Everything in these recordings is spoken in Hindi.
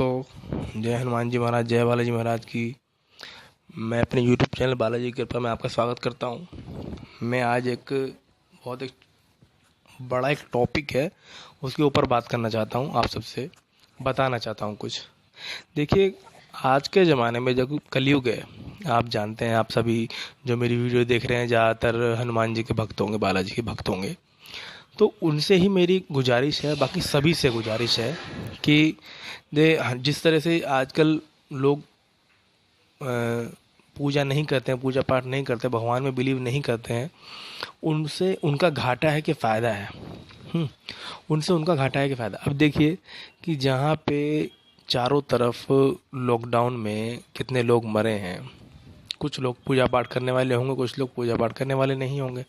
दोस्तों, जय हनुमान जी महाराज, जय बालाजी महाराज की। मैं अपने YouTube चैनल बालाजी की कृपा में आपका स्वागत करता हूं। मैं आज एक बड़ा एक टॉपिक है, उसके ऊपर बात करना चाहता हूं, आप सबसे बताना चाहता हूं कुछ। देखिए, आज के ज़माने में जब कलयुग है, आप जानते हैं, आप सभी जो मेरी वीडियो देख रहे हैं ज़्यादातर हनुमान जी के भक्त होंगे, बालाजी के भक्त होंगे। तो उनसे ही मेरी गुजारिश है, बाकी सभी से गुजारिश है कि जिस तरह से आजकल लोग पूजा नहीं करते हैं, पूजा पाठ नहीं करते, भगवान में बिलीव नहीं करते हैं, उनसे उनका घाटा है कि फ़ायदा है। उनसे उनका घाटा है कि फ़ायदा। अब देखिए कि जहाँ पे चारों तरफ लॉकडाउन में कितने लोग मरे हैं। कुछ लोग पूजा पाठ करने वाले होंगे, कुछ लोग पूजा पाठ करने वाले नहीं होंगे।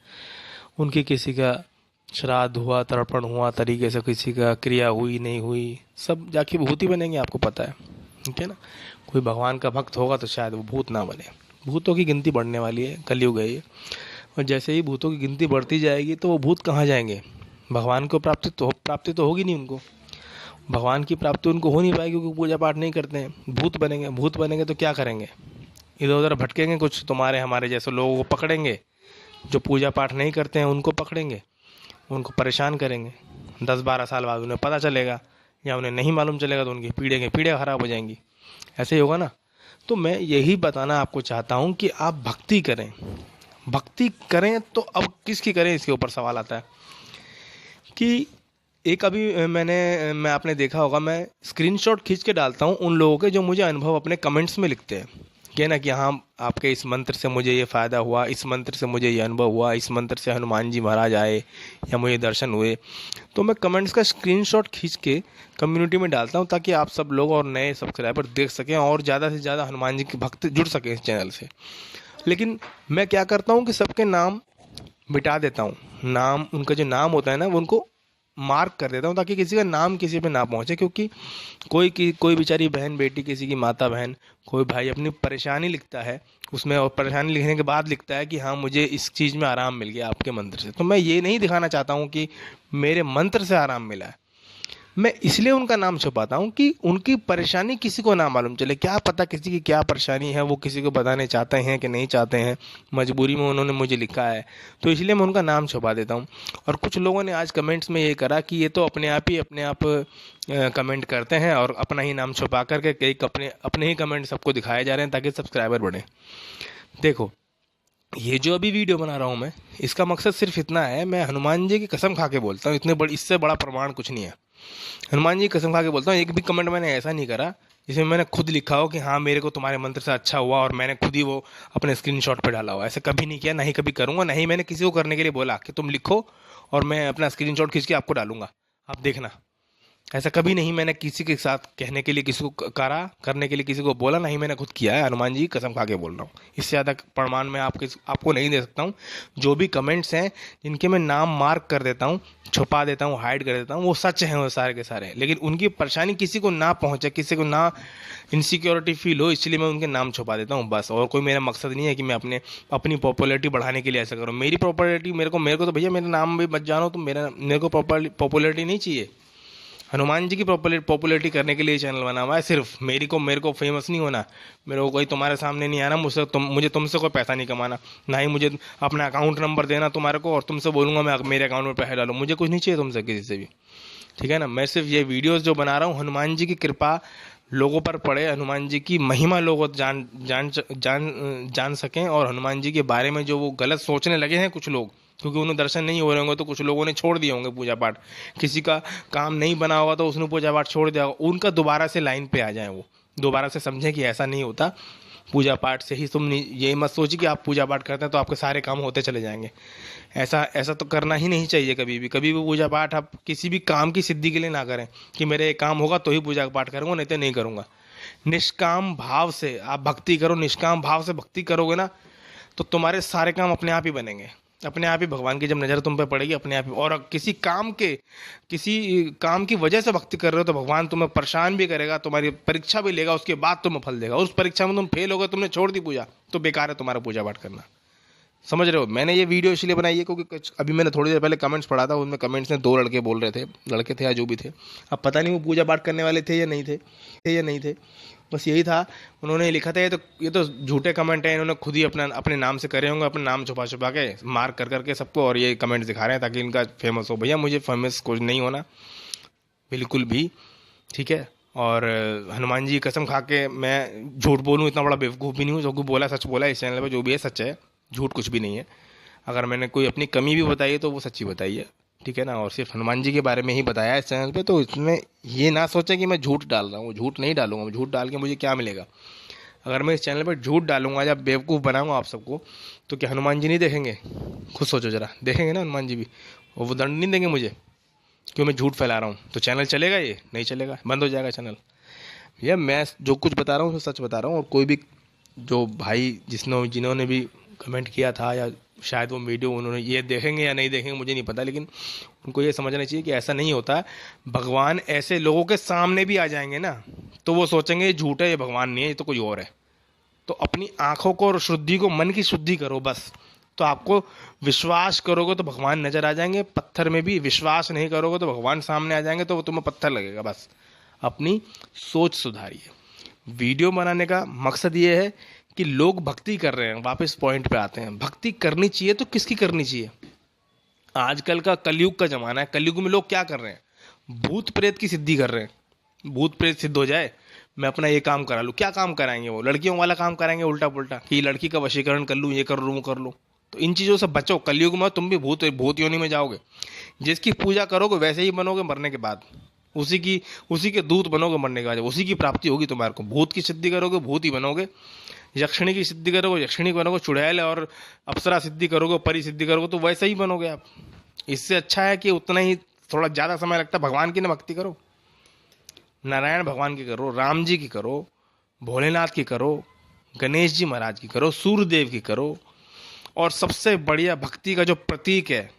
उनकी किसी का श्राद्ध हुआ, तर्पण हुआ, तरीके से किसी का क्रिया हुई नहीं हुई, सब जाके भूत ही बनेंगे, आपको पता है, ठीक है ना। कोई भगवान का भक्त होगा तो शायद वो भूत ना बने। भूतों की गिनती बढ़ने वाली है, कलयुग है ये। और जैसे ही भूतों की गिनती बढ़ती जाएगी तो वो भूत कहाँ जाएंगे? भगवान को प्राप्ति तो होगी नहीं उनको। भगवान की प्राप्ति उनको हो नहीं पाएगी क्योंकि पूजा पाठ नहीं करते हैं। भूत बनेंगे। भूत बनेंगे तो क्या करेंगे? इधर उधर भटकेंगे, कुछ तुम्हारे हमारे जैसे लोगों को पकड़ेंगे, जो पूजा पाठ नहीं करते हैं उनको पकड़ेंगे, उनको परेशान करेंगे। 10-12 साल बाद उन्हें पता चलेगा या उन्हें नहीं मालूम चलेगा तो उनकी पीढ़ियाँ खराब हो जाएंगी। ऐसे ही होगा ना। तो मैं यही बताना आपको चाहता हूँ कि आप भक्ति करें। भक्ति करें तो अब किसकी करें, इसके ऊपर सवाल आता है कि एक अभी मैं आपने देखा होगा, मैं स्क्रीनशॉट खींच के डालता हूँ उन लोगों के जो मुझे अनुभव अपने कमेंट्स में लिखते हैं कि ना कि हाँ, आपके इस मंत्र से मुझे ये फ़ायदा हुआ, इस मंत्र से मुझे ये अनुभव हुआ, इस मंत्र से हनुमान जी महाराज आए या मुझे दर्शन हुए। तो मैं कमेंट्स का स्क्रीनशॉट खींच के कम्युनिटी में डालता हूँ ताकि आप सब लोग और नए सब्सक्राइबर देख सकें और ज़्यादा से ज़्यादा हनुमान जी के भक्त जुड़ सकें इस चैनल से। लेकिन मैं क्या करता हूँ कि सबके नाम मिटा देता हूँ। नाम, उनका जो नाम होता है ना, वो उनको मार्क कर देता हूँ ताकि किसी का नाम किसी पे ना पहुँचे। क्योंकि कोई बेचारी बहन बेटी, किसी की माता बहन, कोई भाई अपनी परेशानी लिखता है उसमें, और परेशानी लिखने के बाद लिखता है कि हाँ, मुझे इस चीज़ में आराम मिल गया आपके मंत्र से। तो मैं ये नहीं दिखाना चाहता हूँ कि मेरे मंत्र से आराम मिला है। मैं इसलिए उनका नाम छुपाता हूँ कि उनकी परेशानी किसी को ना मालूम चले। क्या पता किसी की क्या परेशानी है, वो किसी को बताने चाहते हैं कि नहीं चाहते हैं, मजबूरी में उन्होंने मुझे लिखा है, तो इसलिए मैं उनका नाम छुपा देता हूँ। और कुछ लोगों ने आज कमेंट्स में ये करा कि ये तो अपने आप कमेंट करते हैं और अपना ही नाम छुपा करके कई अपने ही कमेंट सबको दिखाए जा रहे हैं ताकि सब्सक्राइबर बढ़े। देखो, ये जो अभी वीडियो बना रहा हूँ मैं, इसका मकसद सिर्फ इतना है, मैं हनुमान जी की कसम खा के बोलता हूँ, इससे बड़ा प्रमाण कुछ नहीं है। हनुमान जी की कसम खा के बोलता हूँ, एक भी कमेंट मैंने ऐसा नहीं करा जिसमें मैंने खुद लिखा हो कि हाँ, मेरे को तुम्हारे मंत्र से अच्छा हुआ और मैंने खुद ही वो अपने स्क्रीनशॉट पे डाला हो। ऐसा कभी नहीं किया, ना ही कभी करूँगा, ना ही मैंने किसी को करने के लिए बोला कि तुम लिखो और मैं अपना स्क्रीनशॉट खींच के आपको डालूंगा, आप देखना। ऐसा कभी नहीं मैंने किसी के साथ कहने के लिए किसी को करा, करने के लिए किसी को बोला, ना ही मैंने खुद किया है। हनुमान जी की कसम खा के बोल रहा हूँ। इससे ज़्यादा प्रमाण मैं आपको नहीं दे सकता हूँ। जो भी कमेंट्स हैं जिनके मैं नाम मार्क कर देता हूँ, छुपा देता हूँ, हाइड कर देता हूँ, वो सच हैं वो सारे के सारे। लेकिन उनकी परेशानी किसी को ना पहुँचे, किसी को ना इनसिक्योरिटी फील हो, इसलिए मैं उनके नाम छुपा देता हूँ बस। और कोई मेरा मकसद नहीं है कि मैं अपनी पॉपुलैरिटी बढ़ाने के लिए ऐसा करूँ। मेरी पॉपुलैरिटी मेरे को तो भैया मेरा नाम भी मत जानो, तो मेरे को पॉपुलैरिटी नहीं चाहिए। हनुमान जी की पॉपुलैरिटी करने के लिए चैनल बना हुआ है। सिर्फ मेरे को फेमस नहीं होना, मेरे को कोई तुम्हारे सामने नहीं आना, मुझे तुमसे कोई पैसा नहीं कमाना, ना ही मुझे अपना अकाउंट नंबर देना तुम्हारे को और तुमसे बोलूँगा मैं मेरे अकाउंट में पैसे डालो। मुझे कुछ नहीं चाहिए तुमसे, किसी से भी, ठीक है ना। मैं सिर्फ ये वीडियोस जो बना रहा हूँ, हनुमान जी की कृपा लोगों पर पड़े, हनुमान जी की महिमा लोग जान सकें, और हनुमान जी के बारे में जो वो गलत सोचने लगे हैं कुछ लोग, क्योंकि उन्हें दर्शन नहीं हो रहे होंगे तो कुछ लोगों ने छोड़ दिए होंगे पूजा पाठ। किसी का काम नहीं बना होगा तो उसने पूजा पाठ छोड़ दिया होगा। उनका दोबारा से लाइन पे आ जाए, वो दोबारा से समझें कि ऐसा नहीं होता। पूजा पाठ से ही तुम ये मत सोचिए कि आप पूजा पाठ करते हैं तो आपके सारे काम होते चले जाएंगे। ऐसा तो करना ही नहीं चाहिए कभी भी। पूजा पाठ आप किसी भी काम की सिद्धि के लिए ना करें कि मेरे ये काम होगा तो ही पूजा पाठ करूँगा, नहीं तो नहीं करूँगा। निष्काम भाव से आप भक्ति करो। निष्काम भाव से भक्ति करोगे ना तो तुम्हारे सारे काम अपने आप ही बनेंगे। अपने आप ही भगवान की जब नज़र तुम पे पड़ेगी, अपने आप ही। और किसी काम की वजह से भक्ति कर रहे हो तो भगवान तुम्हें परेशान भी करेगा, तुम्हारी परीक्षा भी लेगा, उसके बाद तुम्हें फल देगा। उस परीक्षा में तुम फेल हो गए, तुमने छोड़ दी पूजा, तो बेकार है तुम्हारा पूजा पाठ करना, समझ रहे हो? मैंने ये वीडियो इसलिए बनाई है क्योंकि अभी मैंने थोड़ी देर पहले कमेंट्स पढ़ा था, उनमें कमेंट्स में 2 लड़के बोल रहे थे, लड़के थे या जो भी थे, अब पता नहीं वो पूजा पाठ करने वाले थे या नहीं थे, बस यही था। उन्होंने लिखा था ये तो झूठे कमेंट हैं, इन्होंने खुद ही अपने नाम से करे होंगे, अपना नाम छुपा छुपा के मार्क कर करके सबको, और ये कमेंट्स दिखा रहे हैं ताकि इनका फेमस हो। भैया मुझे फेमस कुछ नहीं होना बिल्कुल भी, ठीक है? और हनुमान जी की कसम खा के मैं झूठ बोलूँ इतना बड़ा बेवकूफ़ भी नहीं हूँ। जो कुछ बोला सच बोला, इस चैनल पे जो भी है सच है, झूठ कुछ भी नहीं है। अगर मैंने कोई अपनी कमी भी बताई है तो वो सच्ची बताई है, ठीक है ना? और सिर्फ हनुमान जी के बारे में ही बताया है इस चैनल पे, तो इसमें ये ना सोचें कि मैं झूठ डाल रहा हूँ। झूठ नहीं डालूंगा मैं, झूठ डाल के मुझे क्या मिलेगा? अगर मैं इस चैनल पर झूठ डालूंगा या बेवकूफ़ बनाऊंगा आप सबको, तो क्या हनुमान जी नहीं देखेंगे? खुद सोचो ज़रा, देखेंगे ना हनुमान जी भी, और वो दंड नहीं देंगे मुझे क्यों मैं झूठ फैला रहा हूँ? तो चैनल चलेगा? ये नहीं चलेगा, बंद हो जाएगा चैनल। भैया मैं जो कुछ बता रहा हूँ वो सच बता रहा हूँ। और कोई भी जो भाई जिन्होंने भी कमेंट किया था, या शायद वो वीडियो उन्होंने ये देखेंगे या नहीं देखेंगे मुझे नहीं पता, लेकिन उनको ये समझना चाहिए कि ऐसा नहीं होता। भगवान ऐसे लोगों के सामने भी आ जाएंगे ना, तो वो सोचेंगे ये झूठ है, ये भगवान नहीं है, ये तो कोई और है। तो अपनी आंखों को और शुद्धि को, मन की शुद्धि करो बस। तो आपको विश्वास करोगे तो भगवान नजर आ जाएंगे। पत्थर में भी विश्वास नहीं करोगे तो भगवान सामने आ जाएंगे, तो वो तुम्हें पत्थर लगेगा। बस अपनी सोच सुधारिए। वीडियो बनाने का मकसद ये है कि लोग भक्ति कर रहे हैं, वापस पॉइंट पे आते हैं। भक्ति करनी चाहिए तो किसकी करनी चाहिए? आजकल का कलयुग का जमाना है। कलयुग में लोग क्या कर रहे हैं? भूत प्रेत की सिद्धि कर रहे हैं। भूत प्रेत सिद्ध हो जाए, मैं अपना ये काम करा लूँ। क्या काम कराएंगे? वो लड़कियों वाला काम कराएंगे उल्टा पुल्टा, कि लड़की का वशीकरण कर लूँ, ये कर लूँ, वो कर लूँ। तो इन चीज़ों से बचो। कलयुग में तुम भी भूत योनि में जाओगे। जिसकी पूजा करोगे वैसे ही बनोगे मरने के बाद। उसी के दूत बनोगे मरने के बाद। उसी की प्राप्ति होगी तुम्हारे को। भूत की सिद्धि करोगे भूत ही बनोगे, यक्षिणी की सिद्धि करोगे यक्षिणी बनोगे, चुड़ैल और अप्सरा सिद्धि करोगे परी सिद्धि करोगे तो वैसे ही बनोगे आप। इससे अच्छा है कि उतना ही थोड़ा ज़्यादा समय लगता है भगवान की ना भक्ति करो। नारायण भगवान की करो, राम जी की करो, भोलेनाथ की करो, गणेश जी महाराज की करो, सूर्यदेव की करो। और सबसे बढ़िया भक्ति का जो प्रतीक है,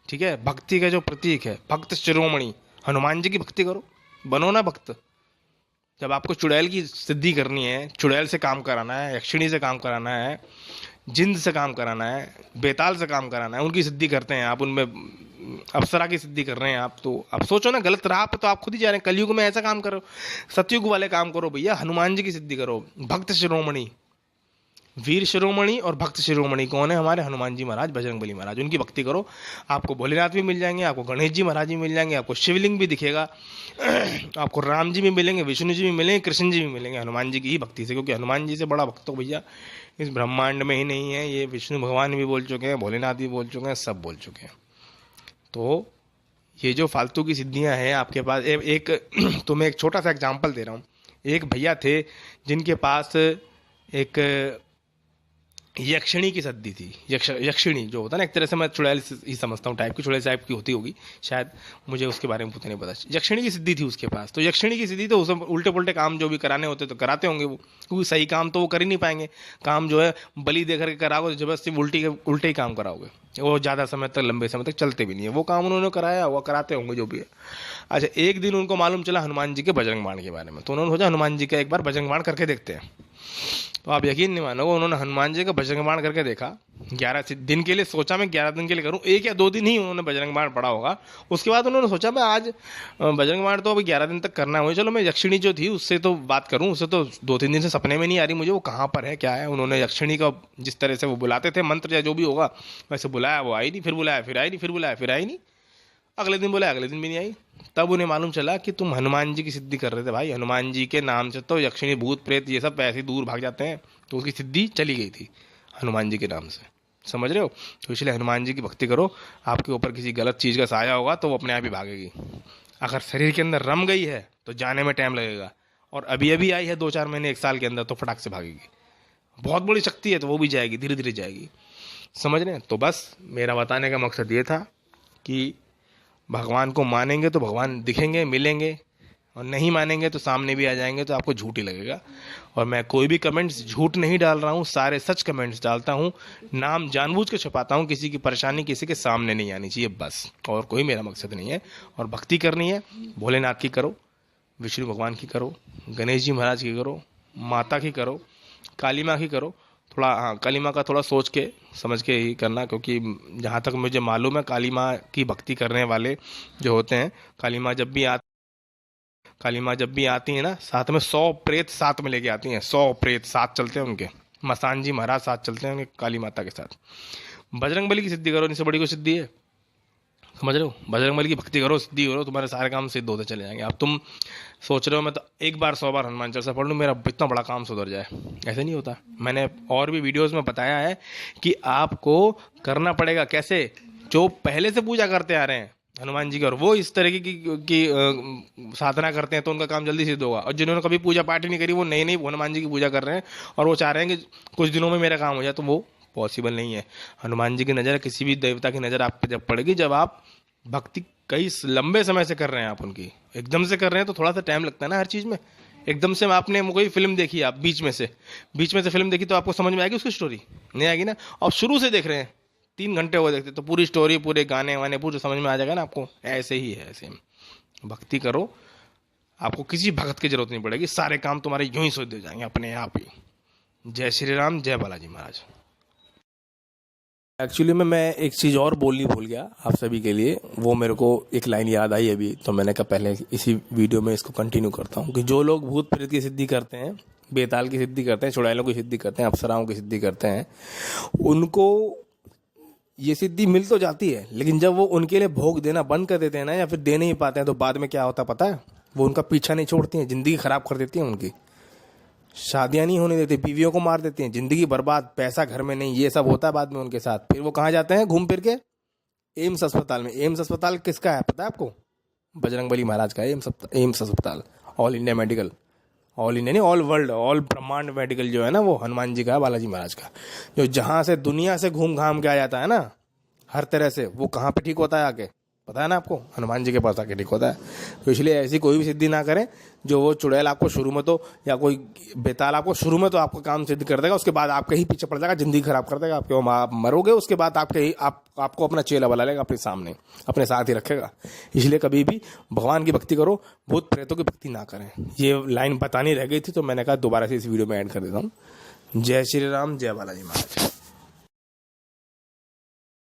ठीक है, भक्ति का जो प्रतीक है, भक्त शिरोमणि हनुमान जी की भक्ति करो। बनो ना भक्त। जब आपको चुड़ैल की सिद्धि करनी है, चुड़ैल से काम कराना है, यक्षिणी से काम कराना है, जिंद से काम कराना है, बेताल से काम कराना है, उनकी सिद्धि करते हैं आप, उनमें अप्सरा की सिद्धि कर रहे हैं आप, तो आप सोचो ना, गलत राह पे तो आप खुद ही जा रहे हैं। कलयुग में ऐसा काम करो, सतयुग वाले काम करो भैया। हनुमान जी की सिद्धि करो। भक्त शिरोमणि, वीर शिरोमणि और भक्त शिरोमणि कौन है? हमारे हनुमान जी महाराज, बजरंगबली महाराज। उनकी भक्ति करो, आपको भोलेनाथ भी मिल जाएंगे, आपको गणेश जी महाराज भी मिल जाएंगे, आपको शिवलिंग भी दिखेगा, आपको राम जी भी मिलेंगे, विष्णु जी भी मिलेंगे, कृष्ण जी भी मिलेंगे, हनुमान जी की ही भक्ति से। क्योंकि हनुमान जी से बड़ा भक्त तो भैया इस ब्रह्मांड में ही नहीं है। ये विष्णु भगवान भी बोल चुके हैं, भोलेनाथ भी बोल चुके हैं, सब बोल चुके हैं। तो ये जो फालतू की सिद्धियां हैं आपके पास, एक तो मैं एक छोटा सा एग्जाम्पल दे रहा हूँ। एक भैया थे जिनके पास एक यक्षिणी की सिद्धि थी। यक्षिणी जो होता है ना, एक तरह से मैं चुड़ैल ही समझता हूँ, टाइप की चुड़ैल टाइप की होती होगी शायद, मुझे उसके बारे में पता नहीं पता। यक्षिणी की सिद्धि थी उसके पास। तो यक्षिणी की सिद्धि, तो उसे उल्टे पुल्टे काम जो भी कराने होते तो कराते होंगे वो, क्योंकि सही काम तो वो कर ही नहीं पाएंगे। काम जो है बलि दे करके कराओगे, जबरदस्ती उल्टे ही काम कराओगे, वो ज़्यादा समय तक, लंबे समय तक चलते भी नहीं है। वो काम उन्होंने कराया, वो कराते होंगे जो भी है। अच्छा, एक दिन उनको मालूम चला हनुमान जी के बजरंग बाण के बारे में, तो उन्होंने सोचा हनुमान जी का एक बार बजरंग बाण करके देखते हैं। तो आप यकीन नहीं मानोगे, उन्होंने हनुमान जी का बजरंग बाण करके देखा। 11 दिन के लिए सोचा मैं 11 दिन के लिए करूं। 1 या 2 दिन ही उन्होंने बजरंग बाण पढ़ा होगा। उसके बाद उन्होंने सोचा मैं आज बजरंग बाण तो अभी 11 दिन तक करना है, चलो मैं यक्षिणी जो थी उससे तो बात करूं। उससे तो 2-3 दिन से सपने में नहीं आ रही मुझे, वो कहाँ पर है क्या है। उन्होंने यक्षिणी का जिस तरह से वो बुलाते थे, मंत्र या जो भी होगा वैसे बुलाया, वो आई नहीं, फिर बुलाया, फिर आई नहीं, फिर बुलाया, फिर आई नहीं। अगले दिन बोला, अगले दिन भी नहीं आई। तब उन्हें मालूम चला कि तुम हनुमान जी की सिद्धि कर रहे थे भाई। हनुमान जी के नाम से तो यक्षिणी भूत प्रेत ये सब ऐसे ही दूर भाग जाते हैं। तो उसकी सिद्धि चली गई थी हनुमान जी के नाम से, समझ रहे हो? तो इसलिए हनुमान जी की भक्ति करो। आपके ऊपर किसी गलत चीज़ का साया होगा तो वो अपने आप ही भागेगी। अगर शरीर के अंदर रम गई है तो जाने में टाइम लगेगा, और अभी अभी आई है 2-4 महीने 1 साल के अंदर, तो फटाक से भागेगी। बहुत बड़ी शक्ति है तो वो भी जाएगी, धीरे धीरे जाएगी, समझ रहे हैं? तो बस मेरा बताने का मकसद ये था कि भगवान को मानेंगे तो भगवान दिखेंगे, मिलेंगे, और नहीं मानेंगे तो सामने भी आ जाएंगे, तो आपको झूठ ही लगेगा। और मैं कोई भी कमेंट्स झूठ नहीं डाल रहा हूँ, सारे सच कमेंट्स डालता हूँ। नाम जानबूझ के छुपाता हूँ, किसी की परेशानी किसी के सामने नहीं आनी चाहिए, बस। और कोई मेरा मकसद नहीं है। और भक्ति करनी है, भोलेनाथ की करो, विष्णु भगवान की करो, गणेश जी महाराज की करो, माता की करो, काली माँ की करो, थोड़ा, हाँ, काली माँ का थोड़ा सोच के समझ के ही करना, क्योंकि जहाँ तक मुझे मालूम है काली माँ की भक्ति करने वाले जो होते हैं, काली माँ जब भी आती है ना, साथ में 100 प्रेत साथ में लेके आती हैं। 100 प्रेत साथ चलते हैं उनके, मसान जी महाराज साथ चलते हैं उनके काली माता के साथ। बजरंगबली की सिद्धि करो, इनसे बड़ी कोई सिद्धि है? समझ रहे हो? बजरंगबली की भक्ति करो, सिद्धि करो, तुम्हारे सारे काम सिद्ध होते चले जाएंगे। अब तुम सोच रहे हो मैं तो एक बार 100 बार हनुमान चालीसा पढ़ लूँ, मेरा इतना बड़ा काम सुधर जाए, ऐसे नहीं होता। मैंने और भी वीडियोस में बताया है कि आपको करना पड़ेगा कैसे। जो पहले से पूजा करते आ रहे हैं हनुमान जी की, और वो इस तरह की साधना करते हैं तो उनका काम जल्दी सिद्ध होगा। और जिन्होंने कभी पूजा पाठ ही नहीं करी, वो नई नई हनुमान जी की पूजा कर रहे हैं और वो चाह रहे हैं कि कुछ दिनों में मेरा काम हो जाए, तो वो पॉसिबल नहीं है। हनुमान जी की नज़र, किसी भी देवता की नज़र आप पे जब पड़ेगी, जब आप भक्ति कई लंबे समय से कर रहे हैं, आप उनकी एकदम से कर रहे हैं तो थोड़ा सा टाइम लगता है ना हर चीज़ में। एकदम से आपने कोई फिल्म देखी, आप बीच में से फिल्म देखी तो आपको समझ में आएगी उसकी स्टोरी? नहीं आएगी ना। और शुरू से देख रहे हैं, 3 घंटे हो देखते तो पूरी स्टोरी, पूरे गाने वाने पूरे समझ में आ जाएगा ना आपको। ऐसे ही है सेम, भक्ति करो, आपको किसी भगत की जरूरत नहीं पड़ेगी, सारे काम तुम्हारे यूं ही सिद्ध हो जाएंगे अपने आप ही। जय श्री राम, जय बालाजी महाराज। एक्चुअली मैं एक चीज़ और बोलनी भूल गया आप सभी के लिए, वो मेरे को एक लाइन याद आई अभी, तो मैंने कहा पहले इसी वीडियो में इसको कंटिन्यू करता हूँ कि जो लोग भूत प्रेत की सिद्धि करते हैं, बेताल की सिद्धि करते हैं, चुड़ैलों की सिद्धि करते हैं, अप्सराओं की सिद्धि करते हैं, उनको ये सिद्धि मिल तो जाती है, लेकिन जब वो उनके लिए भोग देना बंद कर देते हैं ना, या फिर दे नहीं पाते हैं, तो बाद में क्या होता पता है? वो उनका पीछा नहीं छोड़ती हैं, ज़िंदगी ख़राब कर देती हैं उनकी, शादियां नहीं होने देती, बीवियों को मार देती हैं, जिंदगी बर्बाद, पैसा घर में नहीं, ये सब होता है बाद में उनके साथ। फिर वो कहाँ जाते हैं घूम फिर के? एम्स अस्पताल में। एम्स अस्पताल किसका है पता है आपको? बजरंगबली महाराज का एम्स अस्पताल, all India medical, all India नहीं, ऑल वर्ल्ड, ऑल ब्रह्मांड मेडिकल जो है ना, वो हनुमान जी का है, बालाजी महाराज का। जो जहाँ से दुनिया से घूम घाम के आ जाता है ना हर तरह से, वो कहाँ पे ठीक होता है आके? पता है ना आपको? हनुमान जी के पास आके ठीक होता है। तो इसलिए ऐसी कोई भी सिद्धि ना करें जो वो चुड़ैल आपको शुरू में तो, या कोई बेताल आपको शुरू में तो आपका काम सिद्ध कर देगा, उसके बाद आपके ही पीछे पड़ जाएगा, जिंदगी खराब कर देगा आपके, आप मरोगे, उसके बाद आपको अपना चेला बना लेगा अपने सामने, अपने साथ ही रखेगा। इसलिए कभी भी भगवान की भक्ति करो, भूत प्रेतों की भक्ति ना करें। ये लाइन बतानी रह गई थी तो मैंने कहा दोबारा से इस वीडियो में ऐड कर देता हूँ। जय श्री राम, जय बालाजी महाराज।